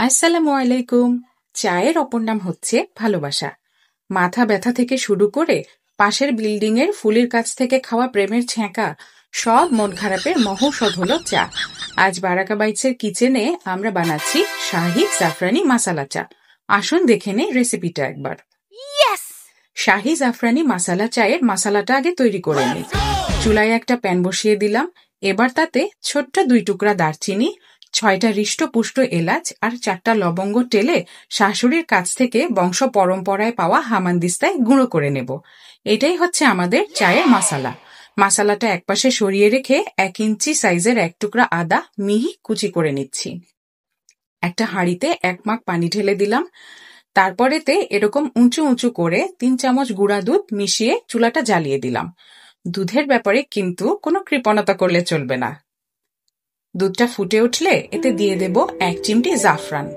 আসসালামু আলাইকুম। চায়ের অপর নাম হচ্ছে ভালোবাসা। মাথা ব্যথা থেকে শুরু করে পাশের বিল্ডিং এর ফুলির কাছ থেকে খাওয়া প্রেমের ছ্যাঁকা, সব মন খারাপের মহৌষধ হলো চা। আজ বারাকা বাইটসের কিচেনে আমরা বানাচ্ছি শাহি জাফরানি মাসালা চা। আসুন দেখে নেই রেসিপিটা একবার। শাহি জাফরানি মাসালা চায়ের মাসালাটা আগে তৈরি করে নিই। চুলায় একটা প্যান বসিয়ে দিলাম। এবার তাতে ছোট্ট 2 টুকরা দারচিনি, 6টা হৃষ্টপুষ্ট এলাচ আর 4টা লবঙ্গ টেলে শাশুড়ির কাছ থেকে বংশ পরম্পরায় পাওয়া হামানদিস্তায় গুঁড়ো করে নেব। এটাই হচ্ছে আমাদের চায়ের মাসালা। মাসালাটা একপাশে সরিয়ে রেখে 1 ইঞ্চি সাইজের 1 টুকরা আদা মিহি কুচি করে নিচ্ছি। একটা হাঁড়িতে 1 মাগ পানি ঢেলে দিলাম। তারপরেতে এরকম উঁচু উঁচু করে 3 চামচ গুঁড়া দুধ মিশিয়ে চুলাটা জ্বালিয়ে দিলাম। দুধের ব্যাপারে কিন্তু কোনো কৃপণতা করলে চলবে না। দুধটা ফুটে উঠলে এতে দিয়ে দেব 1 চিমটি জাফরান।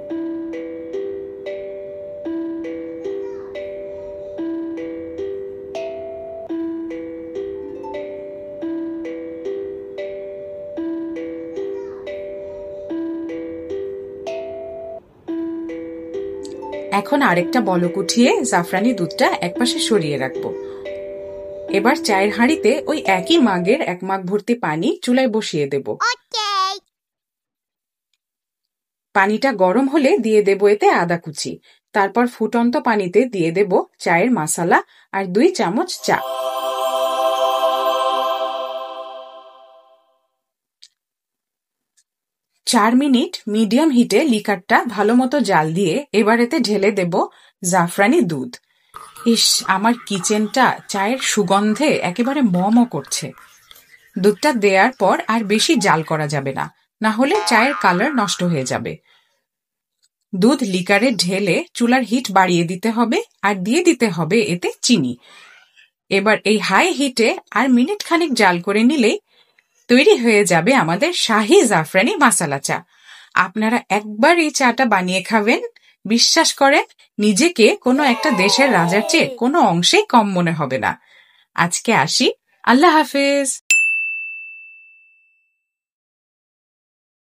এখন আরেকটা বলক উঠিয়ে জাফরানি দুধটা একপাশে সরিয়ে রাখবো। এবার চায়ের হাঁড়িতে ওই একই মাগের 1 মাগ ভর্তি পানি চুলায় বসিয়ে দেব। পানিটা গরম হলে দিয়ে দেব এতে আদা কুচি। তারপর ফুটন্ত পানিতে দিয়ে দেব চায়ের মাসালা আর 2 চামচ চা। চার মিনিট মিডিয়াম হিটে লিকারটা ভালো মতো জাল দিয়ে এবার এতে ঢেলে দেব জাফরানি দুধ। ইস, আমার কিচেনটা চায়ের সুগন্ধে একেবারে ম করছে। দুধটা দেওয়ার পর আর বেশি জাল করা যাবে না, না হলে চায়ের কালার নষ্ট হয়ে যাবে। দুধ লিকারে ঢেলে চুলার হিট বাড়িয়ে দিতে হবে আর দিয়ে দিতে হবে এতে চিনি। এবার এই হাই হিটে আর মিনিট খানিক জাল করে নিলেই তৈরি হয়ে যাবে আমাদের শাহি জাফরানি মাসালা চা। আপনারা একবার এই চাটা বানিয়ে খাবেন, বিশ্বাস করেন নিজেকে কোনো একটা দেশের রাজার চেয়ে কোনো অংশেই কম মনে হবে না। আজকে আসি, আল্লাহ হাফেজ।